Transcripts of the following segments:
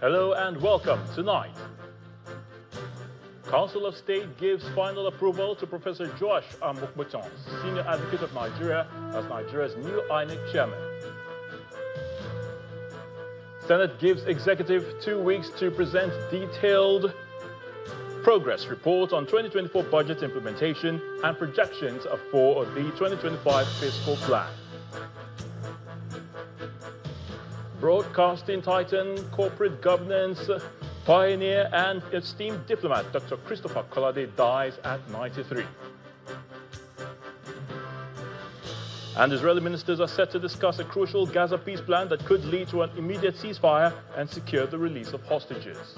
Hello and welcome. Tonight, Council of State gives final approval to Professor Joash Amokbeton, Senior Advocate of Nigeria, as Nigeria's new INEC chairman. Senate gives executive 2 weeks to present detailed progress report on 2024 budget implementation and projections for the 2025 fiscal plan. Broadcasting titan, corporate governance pioneer and esteemed diplomat Dr. Christopher Kolade dies at 93. And Israeli ministers are set to discuss a crucial Gaza peace plan that could lead to an immediate ceasefire and secure the release of hostages.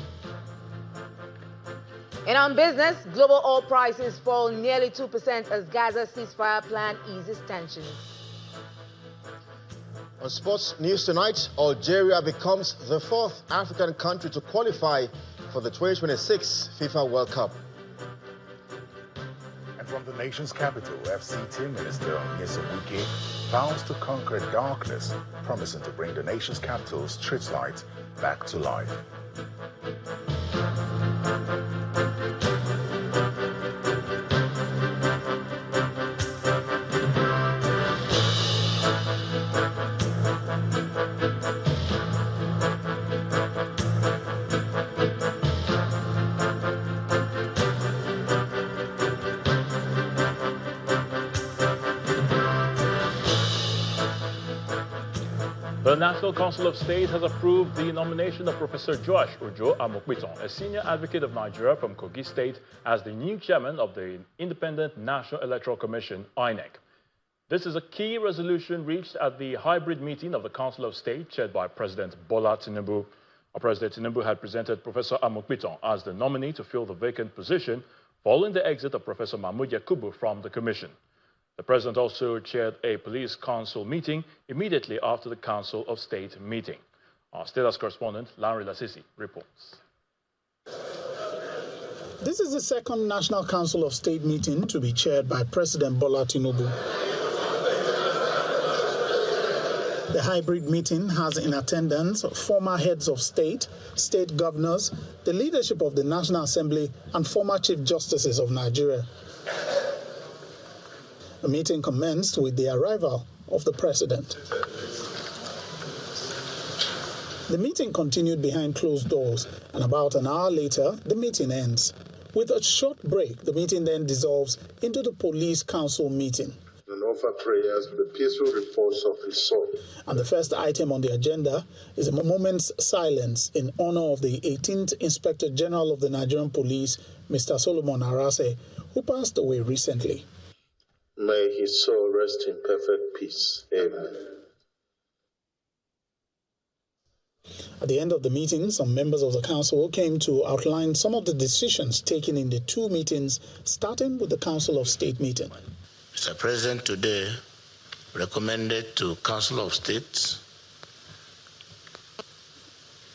And on business, global oil prices fall nearly 2% as Gaza ceasefire plan eases tensions. On sports news tonight, Algeria becomes the 4th African country to qualify for the 2026 FIFA World Cup. And from the nation's capital, FCT Minister Nyesom vows to conquer darkness, promising to bring the nation's capital's street lights back to life. The National Council of State has approved the nomination of Professor Joash Ojo Amokbeton, a senior advocate of Nigeria from Kogi State, as the new chairman of the Independent National Electoral Commission, INEC. This is a key resolution reached at the hybrid meeting of the Council of State, chaired by President Bola Tinubu. President Tinubu had presented Professor Amokbeton as the nominee to fill the vacant position following the exit of Professor Mahmoud Yakubu from the commission. The president also chaired a police council meeting immediately after the Council of State meeting. Our State House correspondent, Larry Lasisi, reports. This is the second National Council of State meeting to be chaired by President Bola Tinubu. The hybrid meeting has in attendance former heads of state, state governors, the leadership of the National Assembly, and former Chief Justices of Nigeria. The meeting commenced with the arrival of the president. The meeting continued behind closed doors, and about an hour later, the meeting ends. With a short break, the meeting then dissolves into the police council meeting. And offer prayers for the peaceful repose of his soul. And the first item on the agenda is a moment's silence in honor of the 18th Inspector General of the Nigerian Police, Mr. Solomon Arase, who passed away recently. May his soul rest in perfect peace. Amen. At the end of the meeting, some members of the council came to outline some of the decisions taken in the two meetings, starting with the Council of State meeting. Mr. President, today recommended to Council of State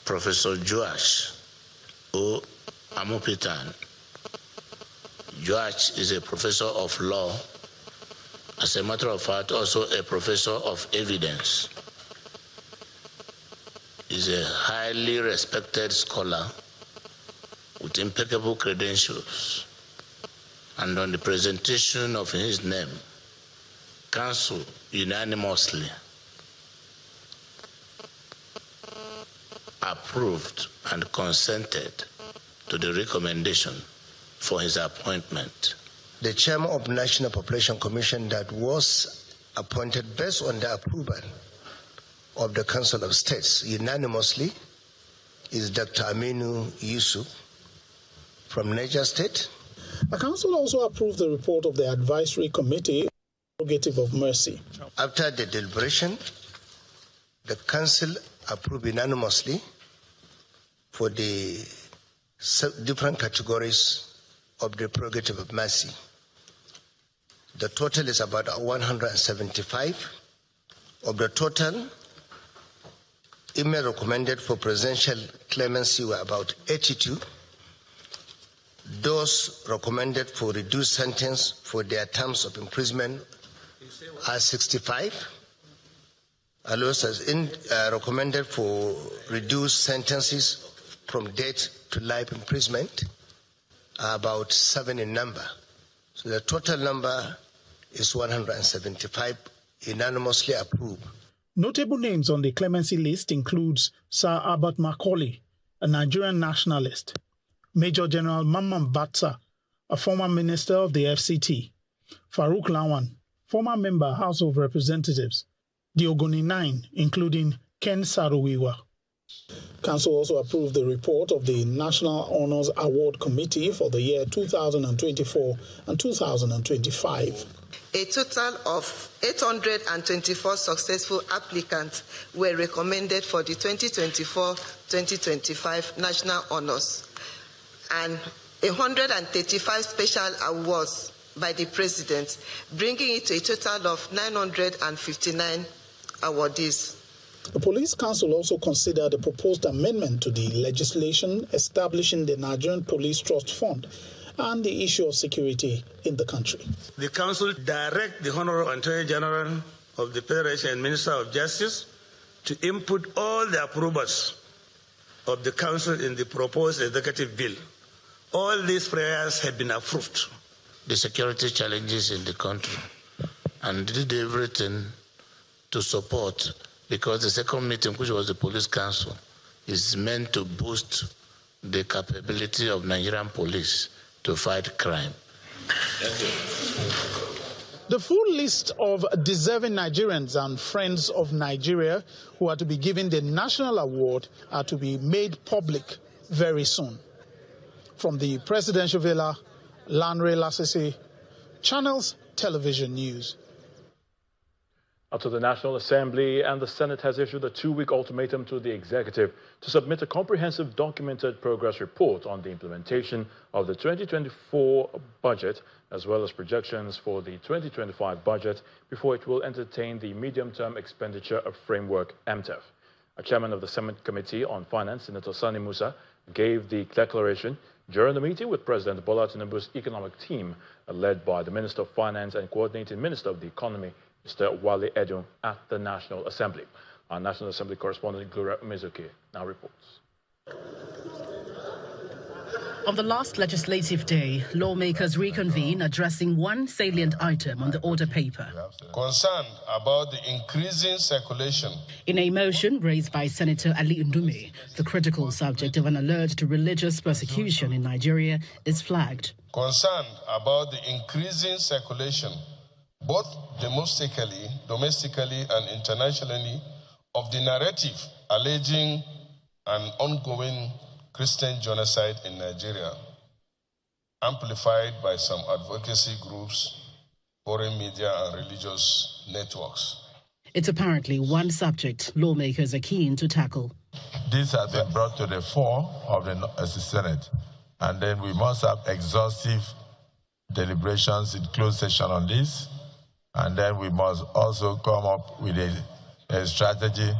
Professor Joash O. Amokbeton. Joash is a professor of law. As a matter of fact, also a professor of evidence. He's a highly respected scholar with impeccable credentials. And on the presentation of his name, Council unanimously approved and consented to the recommendation for his appointment. The chairman of the National Population Commission that was appointed based on the approval of the Council of States unanimously is Dr. Aminu Yusuf from Niger State. The council also approved the report of the advisory committee, Prerogative of Mercy. After the deliberation, the council approved unanimously for the different categories of the Prerogative of Mercy. The total is about 175. Of the total, email recommended for presidential clemency were about 82. Those recommended for reduced sentence for their terms of imprisonment are 65. And those recommended for reduced sentences from death to life imprisonment are about 7 in number. So the total number is 175, unanimously approved. Notable names on the clemency list includes Sir Albert Macaulay, a Nigerian nationalist, Major General Mamman Batsa, a former minister of the FCT, Farouk Lawan, former member House of Representatives, the Ogoni 9, including Ken Saruwiwa. Council also approved the report of the National Honours Award Committee for the year 2024 and 2025. A total of 824 successful applicants were recommended for the 2024-2025 National Honours, and 135 special awards by the President, bringing it to a total of 959 awardees. The Police Council also considered a proposed amendment to the legislation establishing the Nigerian Police Trust Fund and the issue of security in the country. The Council directs the Honorable Attorney General of the Federation and Minister of Justice to input all the approvals of the Council in the proposed executive bill. All these prayers have been approved. The security challenges in the country and did everything to support, because the second meeting, which was the Police Council, is meant to boost the capability of Nigerian police to fight crime. The full list of deserving Nigerians and friends of Nigeria who are to be given the National Award are to be made public very soon. From the Presidential Villa, Lanre Lasese, Channels Television News. Up to the National Assembly, and the Senate has issued a 2-week ultimatum to the executive to submit a comprehensive documented progress report on the implementation of the 2024 budget, as well as projections for the 2025 budget, before it will entertain the medium-term expenditure framework, MTEF. A chairman of the Senate Committee on Finance, Senator Sani Musa, gave the declaration during the meeting with President Bola Tinubu's economic team, led by the Minister of Finance and Coordinating Minister of the Economy, Mr. Wale Edun, at the National Assembly. Our National Assembly correspondent Gloria Umezuke now reports. On the last legislative day, lawmakers reconvene addressing one salient item on the order paper. Concerned about the increasing circulation. In a motion raised by Senator Ali Ndume, the critical subject of an alert to religious persecution in Nigeria is flagged. Concerned about the increasing circulation, both domestically and internationally, of the narrative alleging an ongoing Christian genocide in Nigeria, amplified by some advocacy groups, foreign media and religious networks. It's apparently one subject lawmakers are keen to tackle. This has been brought to the fore of the Senate, and then we must have exhaustive deliberations in closed session on this, and then we must also come up with a strategy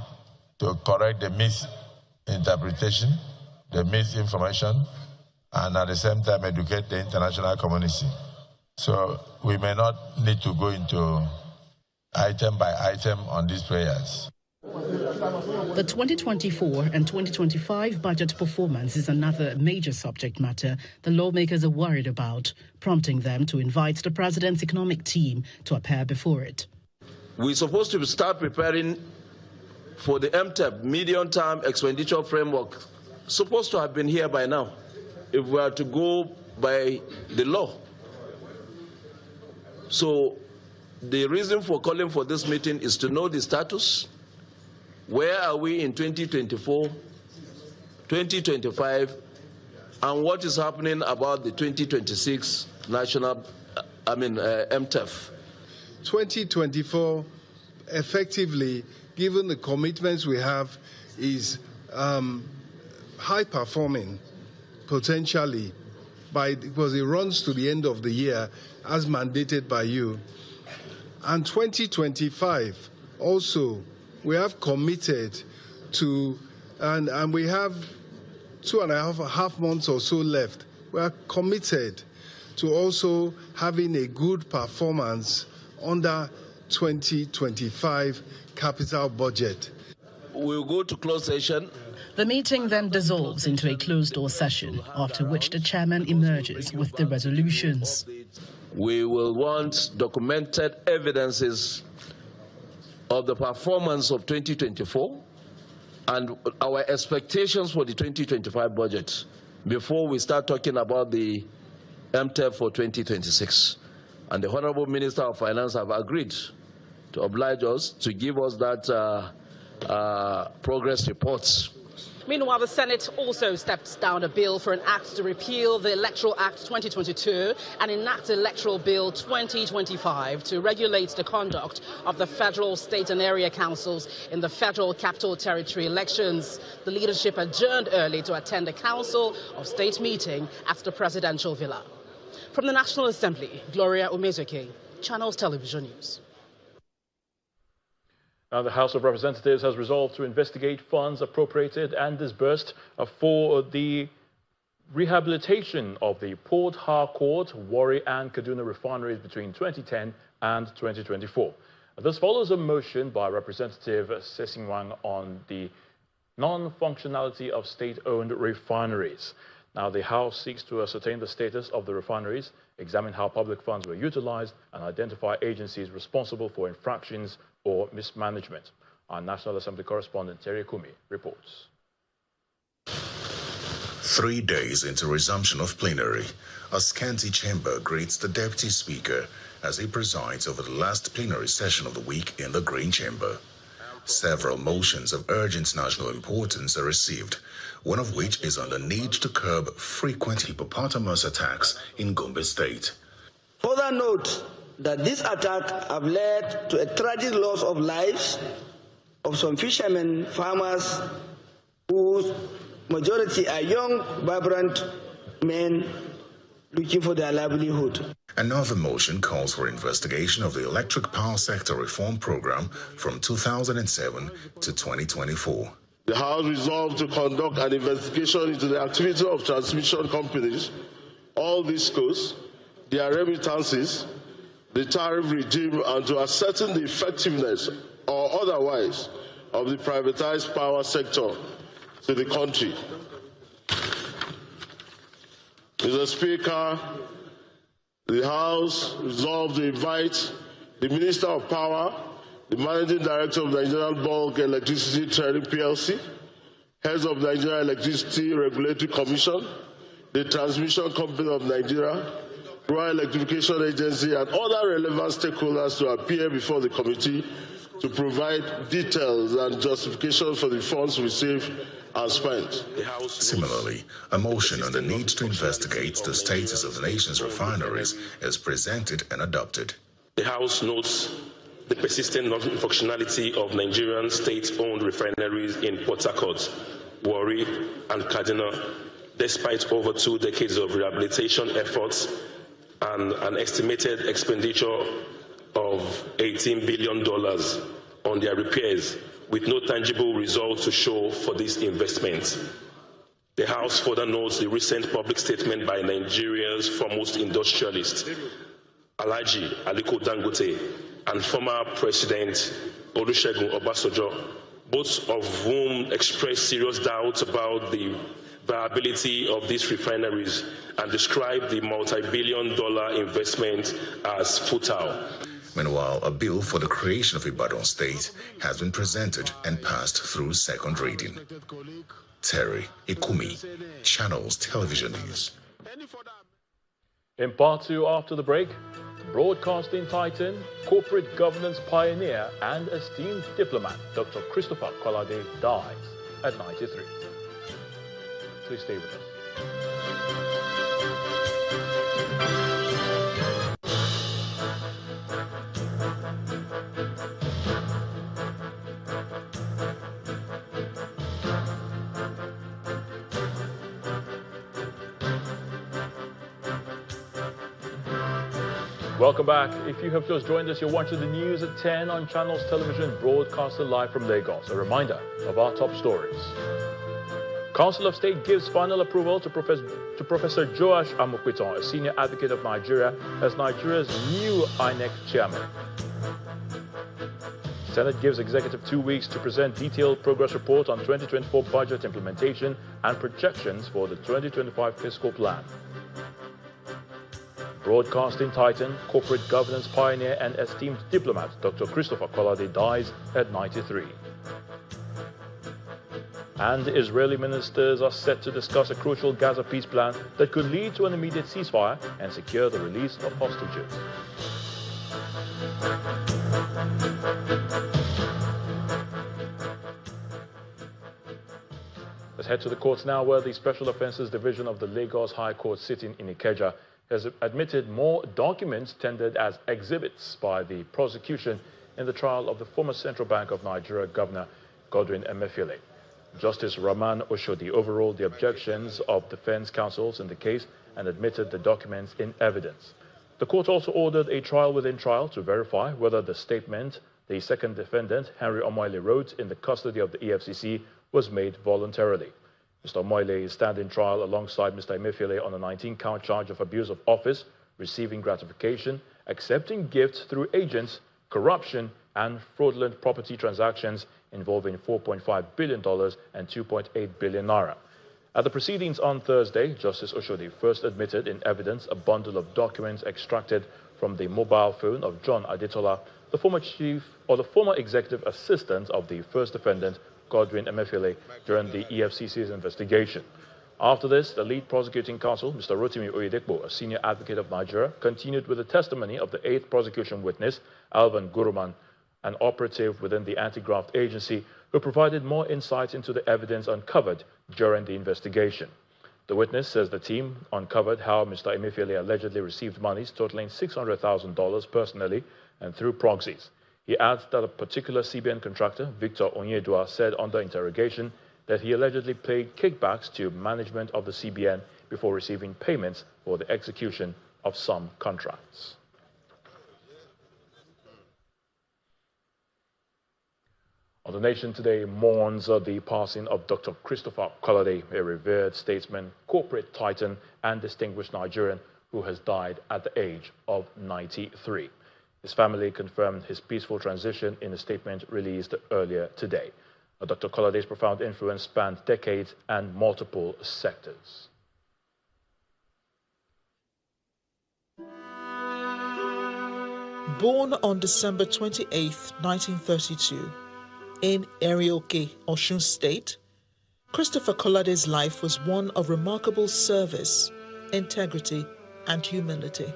to correct the misinterpretation, the misinformation, and at the same time educate the international community. So we may not need to go into item by item on these prayers. The 2024 and 2025 budget performance is another major subject matter the lawmakers are worried about, prompting them to invite the president's economic team to appear before it. We're supposed to start preparing for the MTEP, medium-term expenditure framework. Supposed to have been here by now, if we are to go by the law. So the reason for calling for this meeting is to know the status. Where are we in 2024, 2025, and what is happening about the 2026 MTEF? 2024, effectively, given the commitments we have, is high performing potentially because it runs to the end of the year as mandated by you. And 2025 also, we have committed to, and we have 2.5 months or so left. We are committed to also having a good performance under 2025 capital budget. we'll go to closed session. The meeting then dissolves into a closed-door session, after which the chairman emerges with the resolutions. We will want documented evidences of the performance of 2024 and our expectations for the 2025 budget before we start talking about the MTEP for 2026. And the Honorable Minister of Finance have agreed to oblige us to give us that progress reports. Meanwhile, the Senate also stepped down a bill for an act to repeal the Electoral Act 2022 and enact Electoral Bill 2025 to regulate the conduct of the federal, state and area councils in the Federal Capital Territory elections. The leadership adjourned early to attend a Council of State meeting at the Presidential Villa. From the National Assembly, Gloria Umezuke, Channels Television News. Now, the House of Representatives has resolved to investigate funds appropriated and disbursed for the rehabilitation of the Port Harcourt, Warri and Kaduna refineries between 2010 and 2024. This follows a motion by Representative Sesingwang on the non-functionality of state-owned refineries. Now, the House seeks to ascertain the status of the refineries, examine how public funds were utilized, and identify agencies responsible for infractions or mismanagement. Our National Assembly correspondent Terry Kumi reports. 3 days into resumption of plenary, a scanty chamber greets the Deputy Speaker as he presides over the last plenary session of the week in the Green Chamber. Several motions of urgent national importance are received, one of which is on the need to curb frequent hippopotamus attacks in Gombe State. Further note that this attack have led to a tragic loss of lives of some fishermen, farmers, whose majority are young, vibrant men looking for their livelihood. Another motion calls for investigation of the electric power sector reform program from 2007 to 2024. The House resolved to conduct an investigation into the activity of transmission companies, all discos, their remittances, the tariff regime, and to ascertain the effectiveness or otherwise of the privatized power sector to the country. Mr. Speaker, the House resolved to invite the Minister of Power, the Managing Director of the Nigerian Bulk Electricity Trading PLC, heads of the Nigeria Electricity Regulatory Commission, the Transmission Company of Nigeria, Royal Electrification Agency, and other relevant stakeholders to appear before the committee to provide details and justifications for the funds received and spent. Similarly, a motion on the need to investigate the status of the nation's refineries is presented and adopted. The House notes the persistent non-functionality of Nigerian state-owned refineries in Port Harcourt, Warri, and Kaduna, despite over 2 decades of rehabilitation efforts and an estimated expenditure of $18 billion on their repairs, with no tangible results to show for this investment. The House further notes the recent public statement by Nigeria's foremost industrialist, Alhaji Aliko Dangote, and former President Olusegun Obasanjo, both of whom expressed serious doubts about the viability of these refineries and described the multi-billion-dollar investment as futile. Meanwhile, a bill for the creation of Ibadan State has been presented and passed through second reading. Terry Ikumi, Channels Television News. In part 2 after the break, broadcasting titan, corporate governance pioneer and esteemed diplomat Dr. Christopher Kolade dies at 93. Please stay with us. Welcome back. If you have just joined us, you're watching the news at 10 on Channels Television, broadcasted live from Lagos. A reminder of our top stories. Council of State gives final approval to Professor Joash Amokwiton, a senior advocate of Nigeria, as Nigeria's new INEC chairman. Senate gives executive 2 weeks to present detailed progress report on 2024 budget implementation and projections for the 2025 fiscal plan. Broadcasting titan, corporate governance pioneer and esteemed diplomat Dr. Christopher Kolade dies at 93. And Israeli ministers are set to discuss a crucial Gaza peace plan that could lead to an immediate ceasefire and secure the release of hostages. Let's head to the courts now, where the Special Offences Division of the Lagos High Court sitting in Ikeja has admitted more documents tendered as exhibits by the prosecution in the trial of the former Central Bank of Nigeria Governor Godwin Emefiele. Justice Rahman Oshodi overruled the objections of defense counsels in the case and admitted the documents in evidence. The court also ordered a trial within trial to verify whether the statement the second defendant, Henry Omoile, wrote in the custody of the EFCC was made voluntarily. Mr. Omoile is standing trial alongside Mr. Emefiele on a 19-count charge of abuse of office, receiving gratification, accepting gifts through agents, corruption, and fraudulent property transactions involving $4.5 billion and 2.8 billion naira. At the proceedings on Thursday, Justice Oshodi first admitted in evidence a bundle of documents extracted from the mobile phone of John Adetola, the former executive assistant of the first defendant, Godwin Emefiele, during the EFCC's investigation. After this, the lead prosecuting counsel, Mr. Rotimi Oyedepo, a senior advocate of Nigeria, continued with the testimony of the 8th prosecution witness, Alvan Guruman, an operative within the anti-graft agency, who provided more insight into the evidence uncovered during the investigation. The witness says the team uncovered how Mr. Emefiele allegedly received monies totaling $600,000 personally and through proxies. He adds that a particular CBN contractor, Victor Onyedua, said under interrogation that he allegedly paid kickbacks to management of the CBN before receiving payments for the execution of some contracts. The nation today mourns the passing of Dr. Christopher Kolade, a revered statesman, corporate titan, and distinguished Nigerian who has died at the age of 93. His family confirmed his peaceful transition in a statement released earlier today. Dr. Kolade's profound influence spanned decades and multiple sectors. Born on December 28, 1932, in Erioke, Osun State, Christopher Kolade's life was one of remarkable service, integrity, and humility.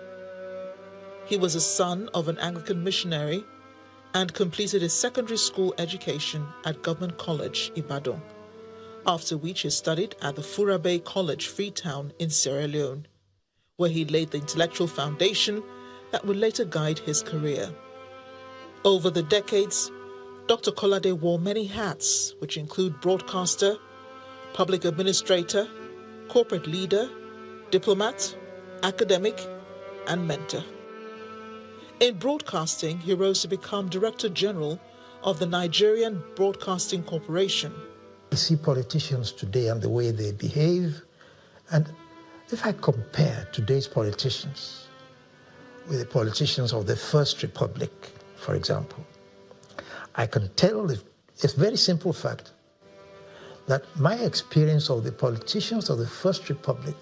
He was a son of an Anglican missionary and completed his secondary school education at Government College, Ibadan, after which he studied at the Furabe College, Freetown in Sierra Leone, where he laid the intellectual foundation that would later guide his career. Over the decades, Dr. Kolade wore many hats, which include broadcaster, public administrator, corporate leader, diplomat, academic, and mentor. In broadcasting, he rose to become Director General of the Nigerian Broadcasting Corporation. I see politicians today and the way they behave, and if I compare today's politicians with the politicians of the First Republic, for example, I can tell a very simple fact that my experience of the politicians of the First Republic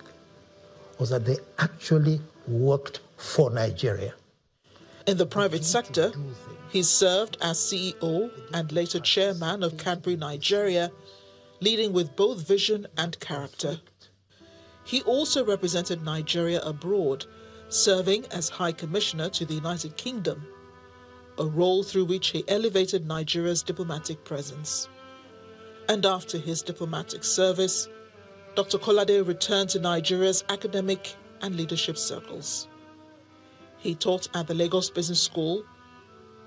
was that they actually worked for Nigeria. In the private sector, he served as CEO and later chairman of Cadbury Nigeria, leading with both vision and character. He also represented Nigeria abroad, serving as High Commissioner to the United Kingdom, a role through which he elevated Nigeria's diplomatic presence. And after his diplomatic service, Dr. Kolade returned to Nigeria's academic and leadership circles. He taught at the Lagos Business School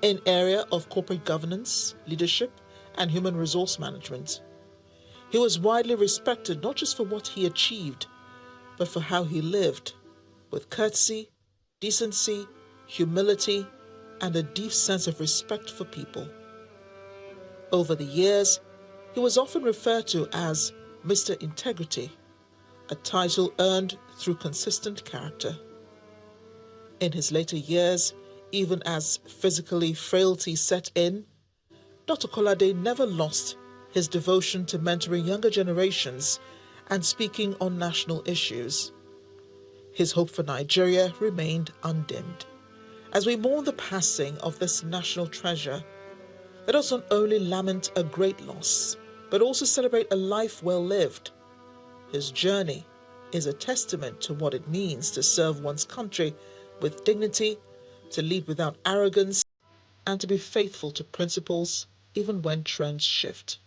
in area of corporate governance, leadership, and human resource management. He was widely respected not just for what he achieved, but for how he lived, with courtesy, decency, humility, and a deep sense of respect for people. Over the years, he was often referred to as Mr. Integrity, a title earned through consistent character. In his later years, even as physically frailty set in Dr. Kolade never lost his devotion to mentoring younger generations and speaking on national issues. His hope for Nigeria remained undimmed. As we mourn the passing of this national treasure, let us not only lament a great loss, but also celebrate a life well lived. His journey is a testament to what it means to serve one's country with dignity, to lead without arrogance, and to be faithful to principles even when trends shift.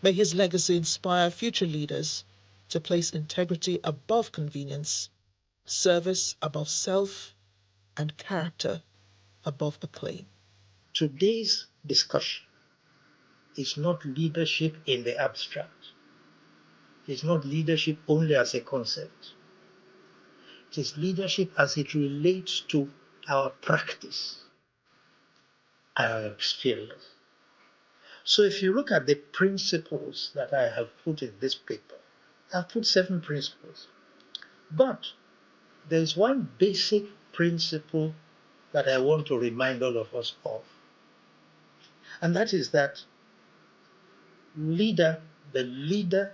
May his legacy inspire future leaders to place integrity above convenience, service above self, and character above acclaim. Today's discussion is not leadership in the abstract. It is not leadership only as a concept. It is leadership as it relates to our practice, our experience. So if you look at the principles that I have put in this paper, I've put 7 principles. But there's one basic principle that I want to remind all of us of. And that is that the leader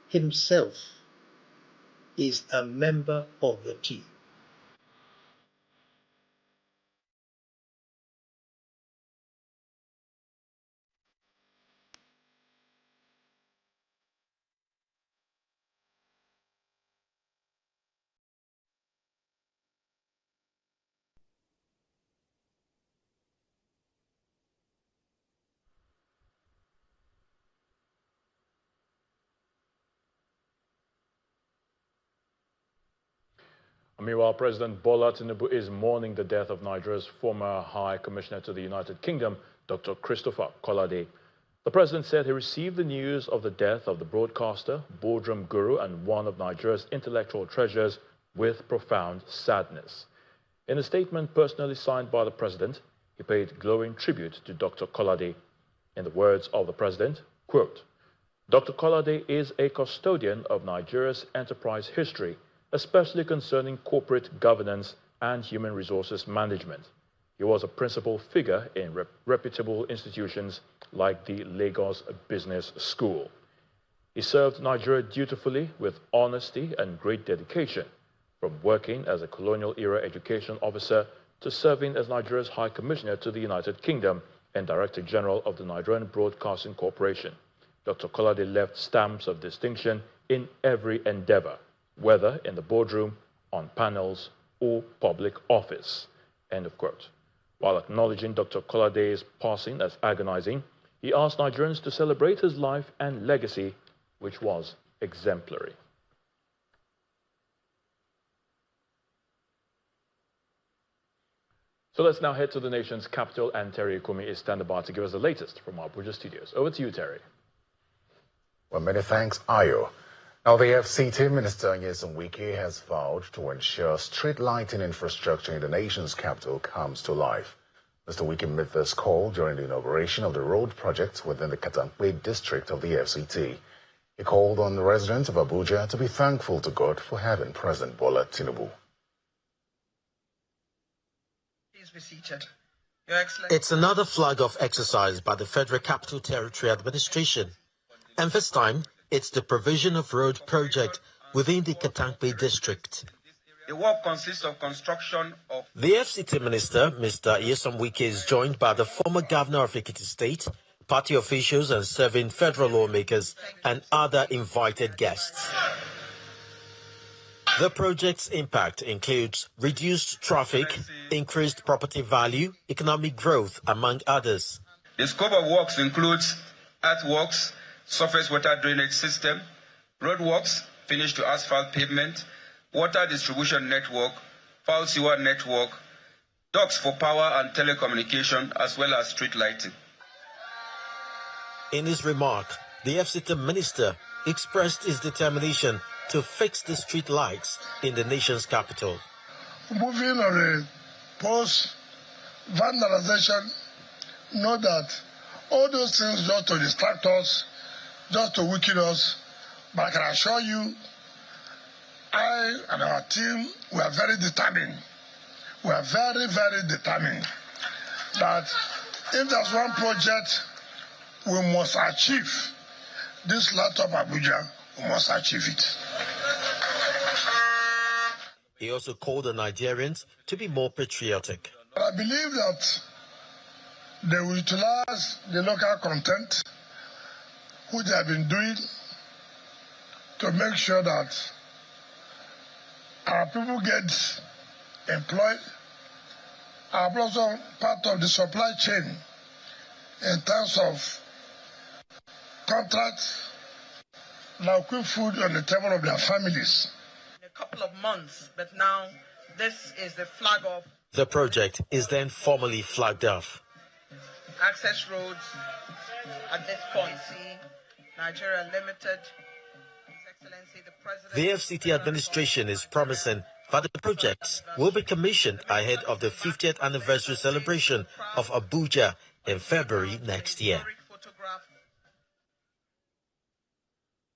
himself is a member of the team. Meanwhile, President Bola Tinubu is mourning the death of Nigeria's former High Commissioner to the United Kingdom, Dr. Christopher Kolade. The president said he received the news of the death of the broadcaster, boardroom guru, and one of Nigeria's intellectual treasures with profound sadness. In a statement personally signed by the president, he paid glowing tribute to Dr. Kolade. In the words of the president, quote, "Dr. Kolade is a custodian of Nigeria's enterprise history, especially concerning corporate governance and human resources management. He was a principal figure in reputable institutions like the Lagos Business School. He served Nigeria dutifully with honesty and great dedication, from working as a colonial-era education officer to serving as Nigeria's High Commissioner to the United Kingdom and Director General of the Nigerian Broadcasting Corporation. Dr. Kolade left stamps of distinction in every endeavor, whether in the boardroom, on panels, or public office." End of quote. While acknowledging Dr. Kolade's passing as agonizing, he asked Nigerians to celebrate his life and legacy, which was exemplary. So let's now head to the nation's capital, and Terry Kumi is standing by to give us the latest from our Abuja studios. Over to you, Terry. Well, many thanks, Ayo. Now, the FCT Minister Nyesom Wike has vowed to ensure street lighting infrastructure in the nation's capital comes to life. Mr. Wike made this call during the inauguration of the road project within the Katampe district of the FCT. He called on the residents of Abuja to be thankful to God for having President Bola Tinubu. Please be seated. Your Excellency. It's another flag-off exercise by the Federal Capital Territory Administration, and this time, it's the provision of road project within the Katampe district. The work consists of construction of... The FCT Minister, Mr. Nyesom Wike, is joined by the former Governor of Ekiti State, party officials and serving federal lawmakers, and other invited guests. The project's impact includes reduced traffic, increased property value, economic growth, among others. The scope of works includes earthworks, surface water drainage system, roadworks, finished to asphalt pavement, water distribution network, foul sewer network, ducts for power and telecommunication, as well as street lighting. In his remark, the FCT minister expressed his determination to fix the street lights in the nation's capital. Moving on a post-vandalization, know that all those things just to distract us, just to weaken us, but I can assure you, I and our team, we are very determined. We are very, very determined that if there's one project we must achieve this lot of Abuja. We must achieve it. He also called the Nigerians to be more patriotic. I believe that they will utilize the local content, which they have been doing, to make sure that our people get employed. I'm also part of the supply chain in terms of contracts, now quick food on the table of their families. In a couple of months, but now this is the flag off. The project is then formally flagged off. Access roads at this point, see, Nigeria Limited. His Excellency the President. The FCT administration is promising that the projects will be commissioned ahead of the 50th anniversary celebration of Abuja in February next year.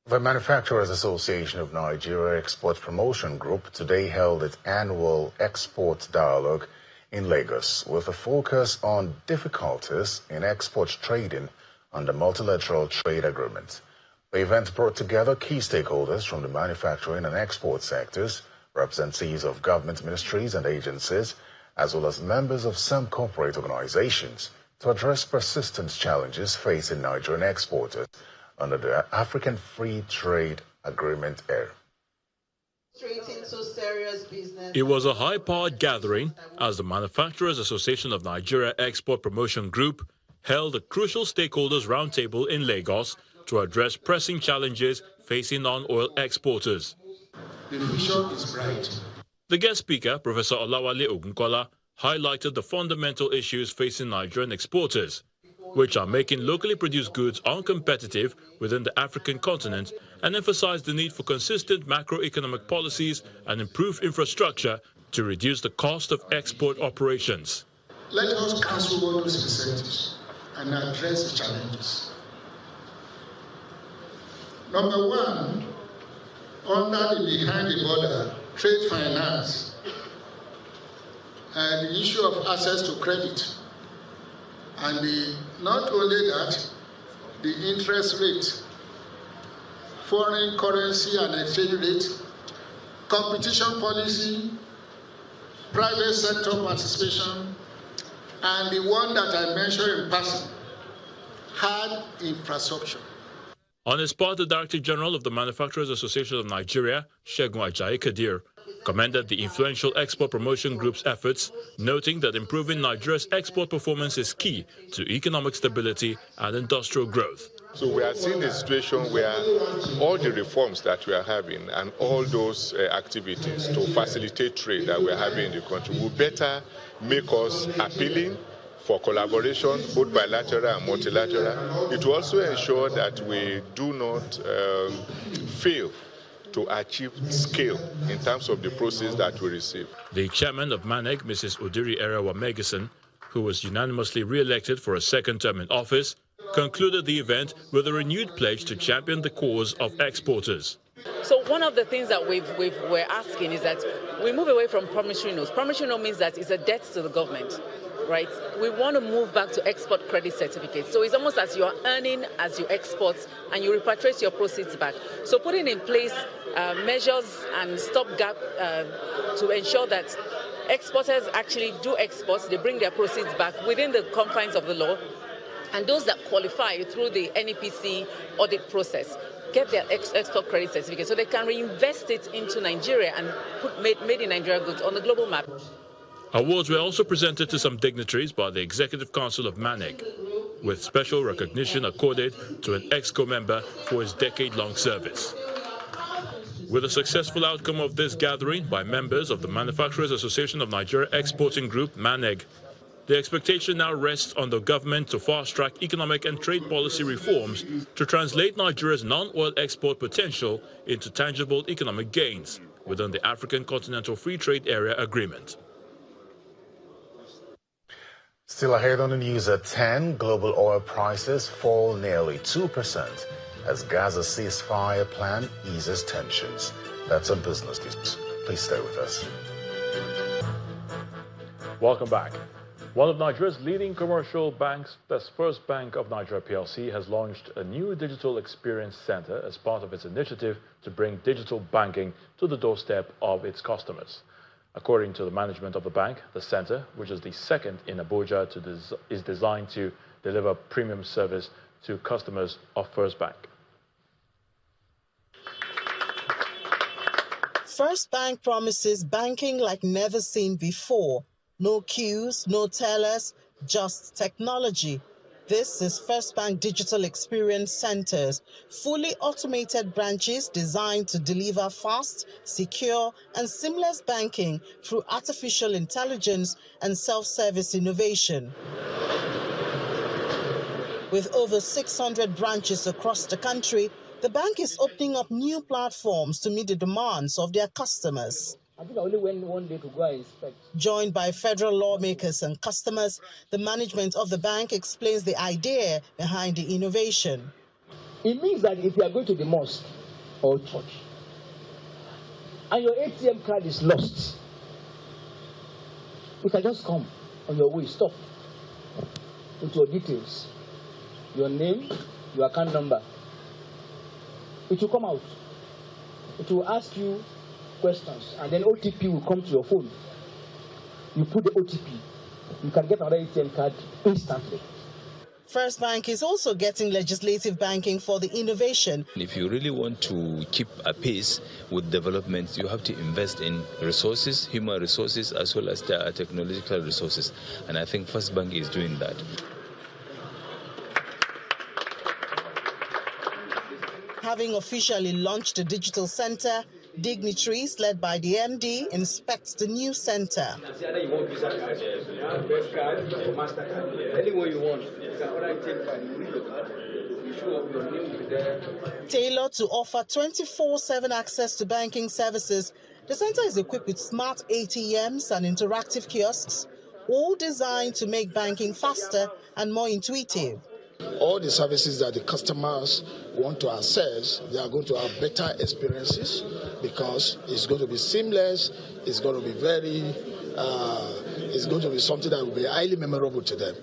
The Manufacturers Association of Nigeria Export Promotion Group today held its annual Export Dialogue in Lagos with a focus on difficulties in export trading under multilateral trade agreements. The event brought together key stakeholders from the manufacturing and export sectors, representatives of government ministries and agencies, as well as members of some corporate organizations to address persistent challenges facing Nigerian exporters under the African Free Trade Agreement era. It was a high-powered gathering as the Manufacturers Association of Nigeria Export Promotion Group held a crucial stakeholders roundtable in Lagos to address pressing challenges facing non-oil exporters. The vision is bright. The guest speaker, Professor Olawale Ogunkola, highlighted the fundamental issues facing Nigerian exporters, which are making locally produced goods uncompetitive within the African continent, and emphasized the need for consistent macroeconomic policies and improved infrastructure to reduce the cost of export operations. Let us cancel all those incentives and address the challenges. Number one, under the behind the border trade finance and the issue of access to credit. And not only that, the interest rate, foreign currency and exchange rate, competition policy, private sector participation, and the one that I mentioned in passing, hard infrastructure. On his part, the Director General of the Manufacturers Association of Nigeria, Segun Ajayi Kadir, commended the influential Export Promotion Group's efforts, noting that improving Nigeria's export performance is key to economic stability and industrial growth. So we are seeing a situation where all the reforms that we are having and all those activities to facilitate trade that we are having in the country will better make us appealing for collaboration, both bilateral and multilateral. It will also ensure that we do not fail to achieve scale in terms of the process that we receive. The chairman of MANEG, Mrs. Udiri Erewa Megason, who was unanimously re-elected for a second term in office, concluded the event with a renewed pledge to champion the cause of exporters. So one of the things that we're asking is that we move away from promissory notes. Promissory note means that it's a debt to the government, right? We want to move back to export credit certificates. So it's almost as you are earning as you export and you repatriate your proceeds back. So putting in place measures and stopgap to ensure that exporters actually do exports, they bring their proceeds back within the confines of the law, and those that qualify through the NEPC audit process get their export credit certificate so they can reinvest it into Nigeria and put made in Nigeria goods on the global map. Awards were also presented to some dignitaries by the Executive Council of MANEG, with special recognition accorded to an EXCO member for his decade-long service. With a successful outcome of this gathering by members of the Manufacturers Association of Nigeria Exporting Group, MANEG, the expectation now rests on the government to fast-track economic and trade policy reforms to translate Nigeria's non-oil export potential into tangible economic gains within the African Continental Free Trade Area Agreement. Still ahead on the news at 10, global oil prices fall nearly 2% as Gaza ceasefire plan eases tensions. That's on Business News. Please stay with us. Welcome back. One of Nigeria's leading commercial banks, the First Bank of Nigeria PLC, has launched a new digital experience center as part of its initiative to bring digital banking to the doorstep of its customers. According to the management of the bank, the center, which is the second in Abuja, is designed to deliver premium service to customers of First Bank. First Bank promises banking like never seen before. No queues, no tellers, just technology. This is First Bank Digital Experience Centers, fully automated branches designed to deliver fast, secure, and seamless banking through artificial intelligence and self-service innovation. With over 600 branches across the country, the bank is opening up new platforms to meet the demands of their customers. I think I only went one day to go and inspect. Joined by federal lawmakers and customers, the management of the bank explains the idea behind the innovation. It means that if you are going to the mosque or church and your ATM card is lost, you can just come on your way, stop with your details, your name, your account number. It will come out. It will ask you questions, and then OTP will come to your phone. You put the OTP. You can get another ATM card instantly. First Bank is also getting legislative banking for the innovation. If you really want to keep apace with development, you have to invest in resources, human resources, as well as technological resources. And I think First Bank is doing that. Having officially launched the digital center, dignitaries led by the MD inspect the new center. Tailored to offer 24/7 access to banking services, the center is equipped with smart ATMs and interactive kiosks, all designed to make banking faster and more intuitive. All the services that the customers want to access, they are going to have better experiences because it's going to be seamless, it's going to be it's going to be something that will be highly memorable to them.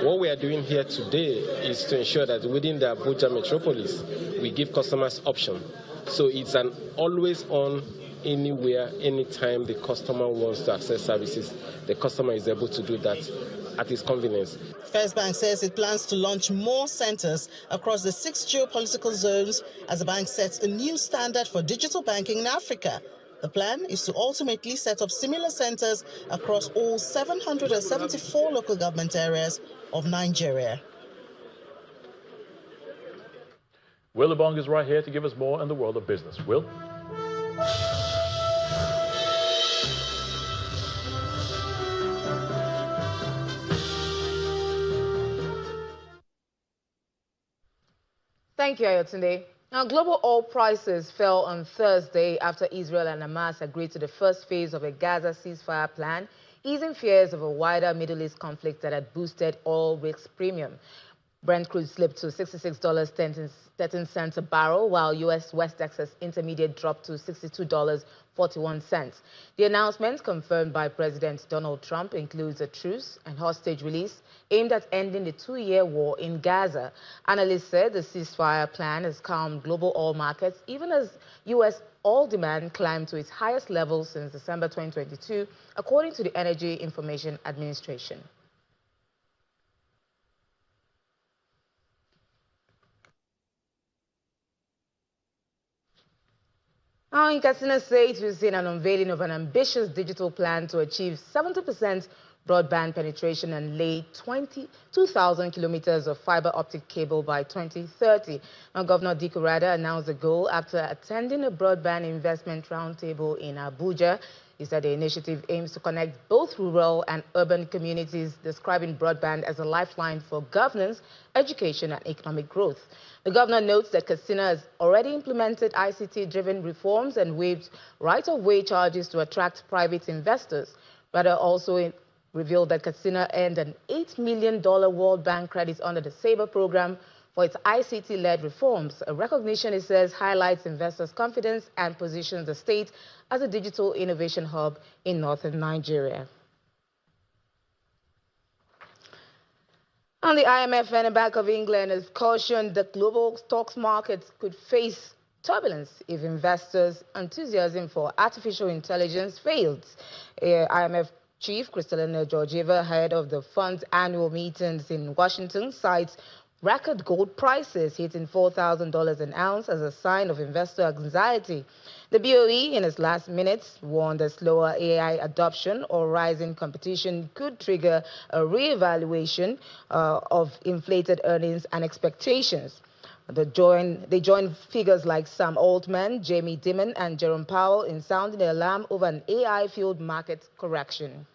What we are doing here today is to ensure that within the Abuja metropolis, we give customers option. So it's an always on, anywhere, anytime the customer wants to access services, the customer is able to do that at his convenience. First Bank says it plans to launch more centers across the 6 geopolitical zones as the bank sets a new standard for digital banking in Africa. The plan is to ultimately set up similar centers across all 774 local government areas of Nigeria. Will Lebong is right here to give us more in the world of business. Will? Thank you, Ayotunde. Now, global oil prices fell on Thursday after Israel and Hamas agreed to the first phase of a Gaza ceasefire plan, easing fears of a wider Middle East conflict that had boosted oil risk premium. Brent crude slipped to $66.13 a barrel, while U.S. West Texas Intermediate dropped to $62.41. The announcement, confirmed by President Donald Trump, includes a truce and hostage release aimed at ending the 2-year war in Gaza. Analysts said the ceasefire plan has calmed global oil markets, even as U.S. oil demand climbed to its highest level since December 2022, according to the Energy Information Administration. Now, in Katsina State, we've seen an unveiling of an ambitious digital plan to achieve 70% broadband penetration and lay 22,000 kilometers of fiber optic cable by 2030. Now, Governor Kolade announced the goal after attending a broadband investment roundtable in Abuja. He said the initiative aims to connect both rural and urban communities, describing broadband as a lifeline for governance, education, and economic growth. The governor notes that Katsina has already implemented ICT-driven reforms and waived right-of-way charges to attract private investors. Rada also revealed that Katsina earned an $8 million World Bank credit under the SABRE program for its ICT-led reforms, a recognition, it says, highlights investors' confidence and positions the state as a digital innovation hub in northern Nigeria. And the IMF and the Bank of England has cautioned that global stocks markets could face turbulence if investors' enthusiasm for artificial intelligence fails. IMF Chief Kristalina Georgieva, ahead of the fund's annual meetings in Washington, cites record gold prices hitting $4,000 an ounce as a sign of investor anxiety. The BOE, in its last minutes, warned that slower AI adoption or rising competition could trigger a reevaluation of inflated earnings and expectations. They join figures like Sam Altman, Jamie Dimon, and Jerome Powell in sounding the alarm over an AI-fueled market correction.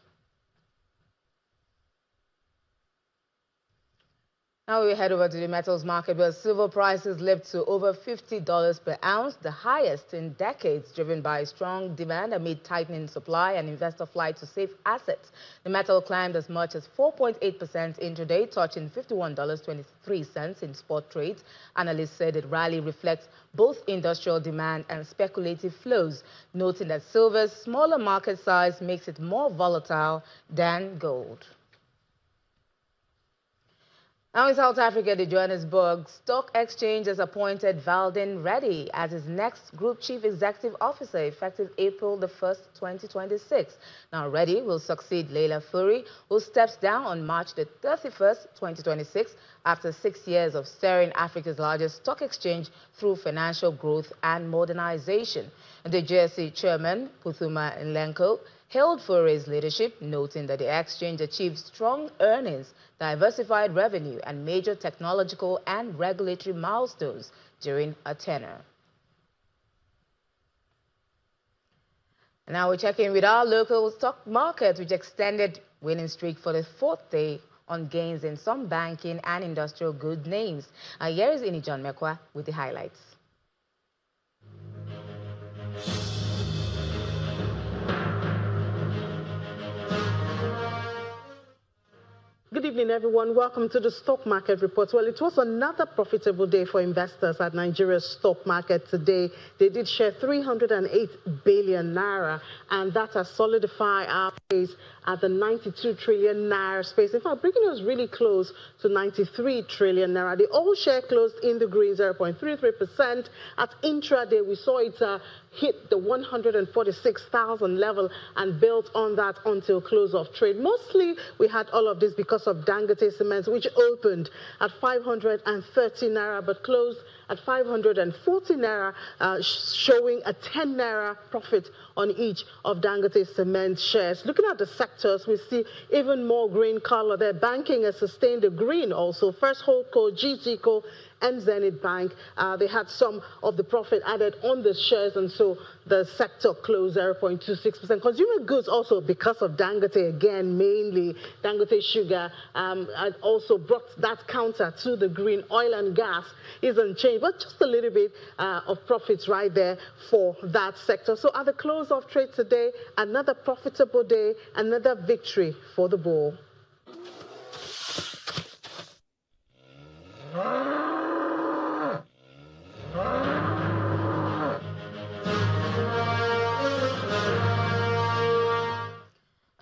Now we head over to the metals market, where silver prices lifted to over $50 per ounce, the highest in decades, driven by strong demand amid tightening supply and investor flight to safe assets. The metal climbed as much as 4.8% intraday, touching $51.23 in spot trades. Analysts said the rally reflects both industrial demand and speculative flows, noting that silver's smaller market size makes it more volatile than gold. Now in South Africa, the Johannesburg Stock Exchange has appointed Valdin Reddy as its next Group Chief Executive Officer, effective April the 1st, 2026. Now, Reddy will succeed Leila Fourie, who steps down on March the 31st, 2026, after 6 years of steering Africa's largest stock exchange through financial growth and modernization. The JSE chairman, Phuthuma Nhleko, hailed Fourier's leadership, noting that the exchange achieved strong earnings, diversified revenue, and major technological and regulatory milestones during a tenure. Now we're checking with our local stock market, which extended winning streak for the fourth day on gains in some banking and industrial good names. Here is Ini John Mekwa with the highlights. Good evening, everyone. Welcome to the Stock Market Report. Well, it was another profitable day for investors at Nigeria's stock market today. They did share 308 billion naira, and that has solidified our place at the 92 trillion naira space. In fact, bringing us really close to 93 trillion naira. The all share closed in the green, 0.33%. At intraday, we saw it hit the 146,000 level and built on that until close of trade. Mostly, we had all of this because of Dangote Cement, which opened at 530 naira but closed at 540 naira, showing a 10 naira profit on each of Dangote Cement shares. Looking at the sectors, we see even more green color there. Banking has sustained the green also. First Holdco, GTCO, and Zenith Bank, they had some of the profit added on the shares, and so the sector closed 0.26%. Consumer goods also, because of Dangote again, mainly Dangote Sugar, also brought that counter to the green. Oil and gas isn't changed, but just a little bit of profits right there for that sector. So at the close of trade today, another profitable day, another victory for the bull.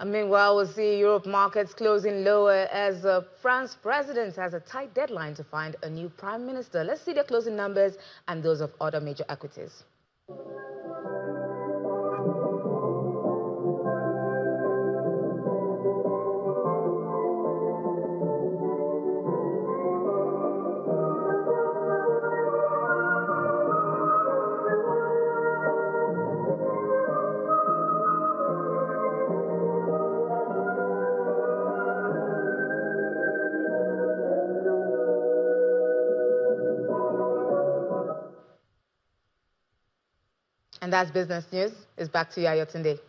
Meanwhile, we'll see Europe markets closing lower as France president has a tight deadline to find a new prime minister. Let's see the closing numbers and those of other major equities. And that's business news. It's back to you, Ayotunde.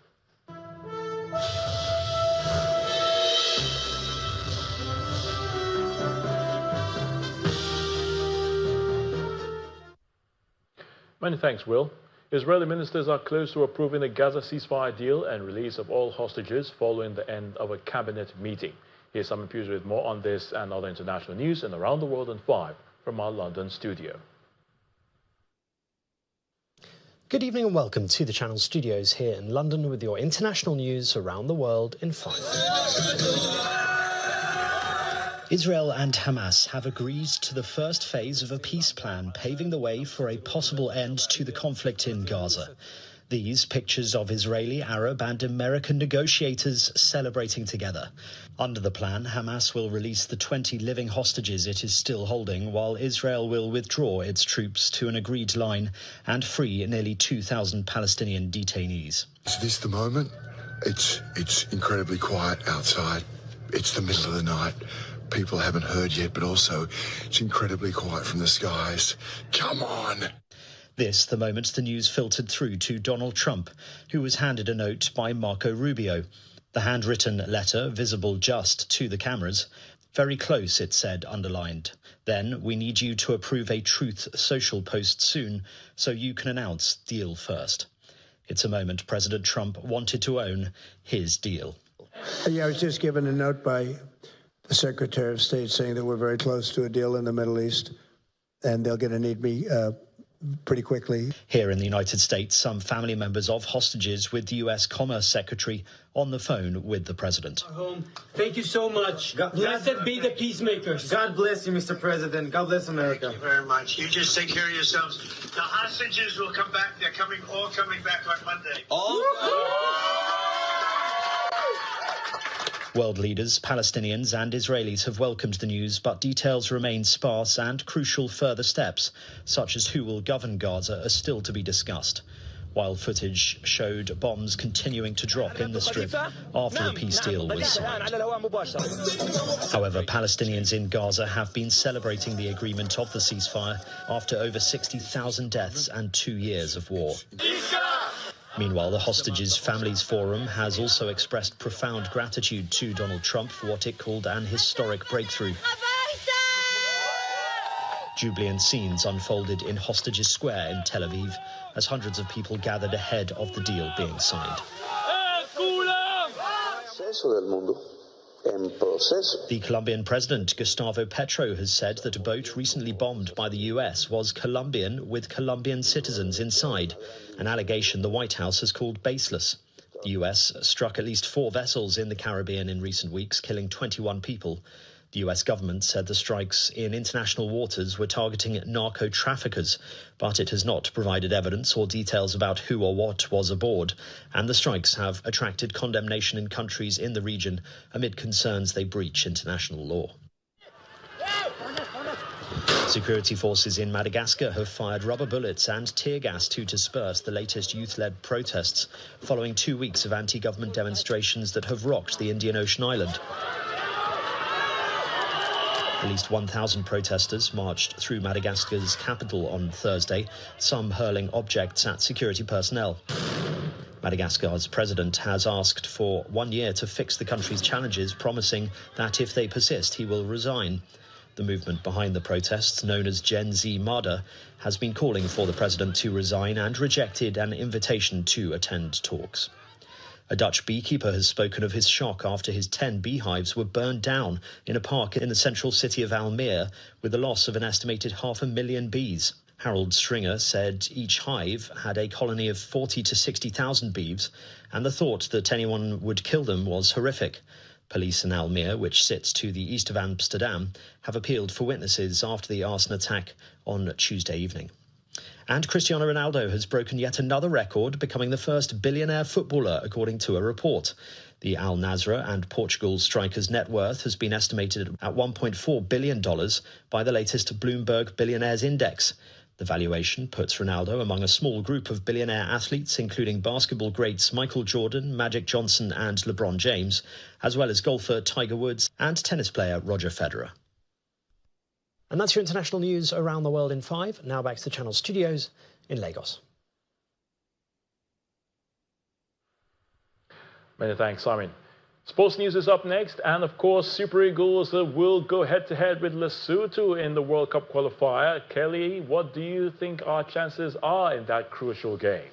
Many thanks, Will. Israeli ministers are close to approving a Gaza ceasefire deal and release of all hostages following the end of a cabinet meeting. Here's Simon Hughes with more on this and other international news and around the world in 5 from our London studio. Good evening and welcome to the Channel Studios here in London with your international news around the world in 5. Israel and Hamas have agreed to the first phase of a peace plan, paving the way for a possible end to the conflict in Gaza. These pictures of Israeli, Arab and American negotiators celebrating together. Under the plan, Hamas will release the 20 living hostages it is still holding, while Israel will withdraw its troops to an agreed line and free nearly 2,000 Palestinian detainees. Is this the moment? It's incredibly quiet outside. It's the middle of the night. People haven't heard yet, but also it's incredibly quiet from the skies. Come on! This, the moment the news filtered through to Donald Trump, who was handed a note by Marco Rubio. The handwritten letter, visible just to the cameras. Very close, it said, underlined. Then, we need you to approve a Truth Social post soon, so you can announce deal first. It's a moment President Trump wanted to own his deal. Yeah, I was just given a note by the Secretary of State saying that we're very close to a deal in the Middle East, and they're going to need me pretty quickly. Here in the United States, some family members of hostages with the U.S. Commerce Secretary on the phone with the president. Thank you so much. Blessed be the peacemakers. God bless you, Mr. President. God bless America. Thank you very much. You just take care of yourselves. The hostages will come back. They're all coming back on Monday. World leaders, Palestinians and Israelis have welcomed the news, but details remain sparse and crucial further steps, such as who will govern Gaza, are still to be discussed. While footage showed bombs continuing to drop in the strip after a peace deal was signed. However, Palestinians in Gaza have been celebrating the agreement of the ceasefire after over 60,000 deaths and 2 years of war. Meanwhile, the Hostages Families Forum has also expressed profound gratitude to Donald Trump for what it called an historic breakthrough. Jubilant scenes unfolded in Hostages Square in Tel Aviv as hundreds of people gathered ahead of the deal being signed. The Colombian president, Gustavo Petro, has said that a boat recently bombed by the U.S. was Colombian with Colombian citizens inside, an allegation the White House has called baseless. The U.S. struck at least 4 vessels in the Caribbean in recent weeks, killing 21 people. The U.S. government said the strikes in international waters were targeting narco-traffickers, but it has not provided evidence or details about who or what was aboard, and the strikes have attracted condemnation in countries in the region amid concerns they breach international law. Security forces in Madagascar have fired rubber bullets and tear gas to disperse the latest youth-led protests following 2 weeks of anti-government demonstrations that have rocked the Indian Ocean island. At least 1,000 protesters marched through Madagascar's capital on Thursday, some hurling objects at security personnel. Madagascar's president has asked for 1 year to fix the country's challenges, promising that if they persist, he will resign. The movement behind the protests, known as Gen Z Mada, has been calling for the president to resign and rejected an invitation to attend talks. A Dutch beekeeper has spoken of his shock after his 10 beehives were burned down in a park in the central city of Almere, with the loss of an estimated 500,000 bees. Harold Stringer said each hive had a colony of 40 to 60,000 bees, and the thought that anyone would kill them was horrific. Police in Almere, which sits to the east of Amsterdam, have appealed for witnesses after the arson attack on Tuesday evening. And Cristiano Ronaldo has broken yet another record, becoming the first billionaire footballer, according to a report. The Al Nassr and Portugal striker's net worth has been estimated at $1.4 billion by the latest Bloomberg Billionaires Index. The valuation puts Ronaldo among a small group of billionaire athletes, including basketball greats Michael Jordan, Magic Johnson and LeBron James, as well as golfer Tiger Woods and tennis player Roger Federer. And that's your international news around the world in 5. Now back to the Channel studios in Lagos. Many thanks, Simon. Sports news is up next, and of course, Super Eagles will go head-to-head with Lesotho in the World Cup qualifier. Kelly, what do you think our chances are in that crucial game?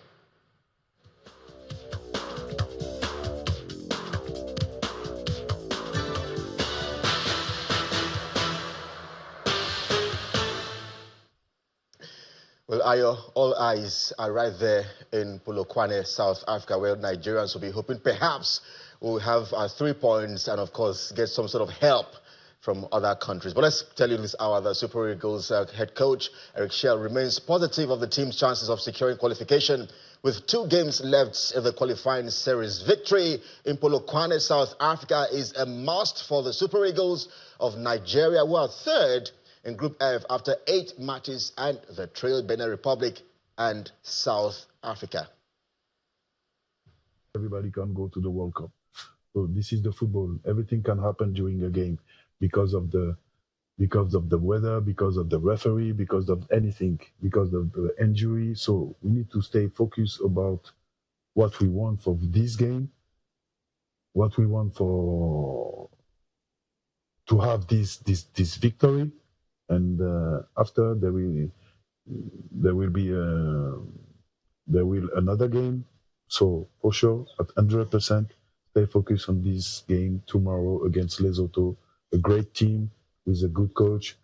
Well, Ayo, all eyes are right there in Polokwane, South Africa, where Nigerians will be hoping perhaps we'll have 3 points and, of course, get some sort of help from other countries. But let's tell you this hour, the Super Eagles head coach, Eric Schell, remains positive of the team's chances of securing qualification with 2 games left in the qualifying series. Victory in Polokwane, South Africa is a must for the Super Eagles of Nigeria, who are 3rd in Group F after 8 matches, and the trail Benin Republic and South Africa. Everybody can go to the World Cup. So this is the football. Everything can happen during a game because of the weather, because of the referee, because of anything, because of the injury. So we need to stay focused about what we want for this game, what we want for to have this victory, and after there will be another game. So for sure, at 100%, stay focused on this game tomorrow against Lesotho, a great team with a good coach,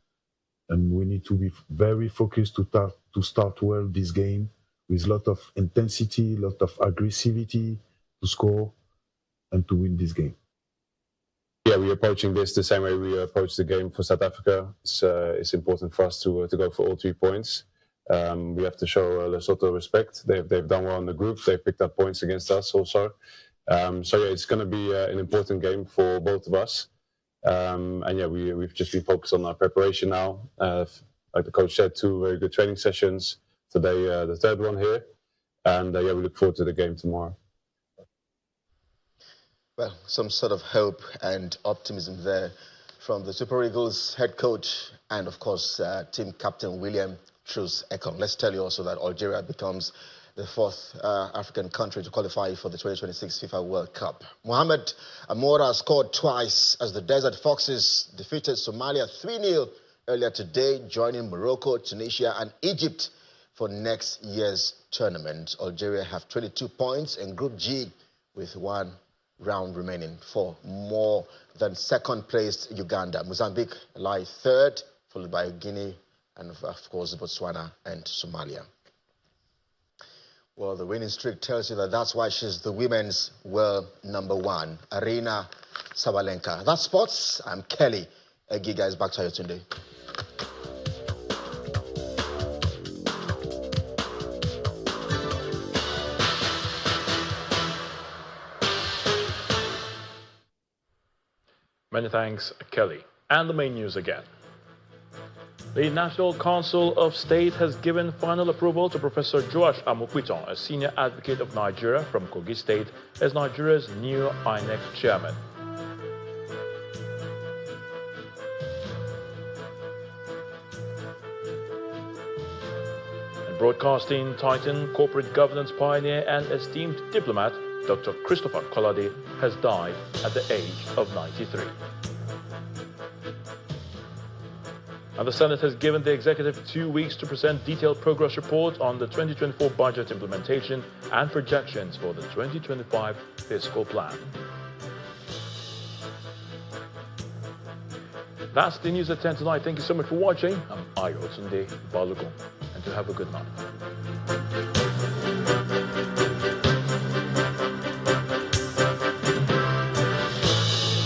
and we need to be very focused to start well this game with a lot of intensity, a lot of aggressivity to score and to win this game. Yeah, we're approaching this the same way we approached the game for South Africa. It's important for us to go for all 3 points. We have to show Lesotho respect. They've done well in the group. They've picked up points against us also. So yeah, it's going to be an important game for both of us. And yeah, we've just been focused on our preparation now. Like the coach said, 2 very good training sessions. Today, the 3rd one here. And yeah, we look forward to the game tomorrow. Well, some sort of hope and optimism there from the Super Eagles head coach and, of course, team captain William Truss-Ekong. Let's tell you also that Algeria becomes the 4th African country to qualify for the 2026 FIFA World Cup. Mohamed Amora scored twice as the Desert Foxes defeated Somalia 3-0 earlier today, joining Morocco, Tunisia and Egypt for next year's tournament. Algeria have 22 points in Group G with 1 round remaining for more than 2nd-placed Uganda. Mozambique lie 3rd, followed by Guinea and, of course, Botswana and Somalia. Well, the winning streak tells you that that's why she's the women's world #1, Arina Sabalenka. That's sports. I'm Kelly. Giga is back to you today. Many thanks, Kelly. And the main news again. The National Council of State has given final approval to Professor Joash Amokwiton, a senior advocate of Nigeria from Kogi State, as Nigeria's new INEC chairman. And broadcasting titan, corporate governance pioneer and esteemed diplomat, Dr. Christopher Kolade has died at the age of 93. And the Senate has given the executive 2 weeks to present detailed progress report on the 2024 budget implementation and projections for the 2025 fiscal plan. That's the news at 10 tonight. Thank you so much for watching. I'm Ayo Tunde Balogun, and to have a good night.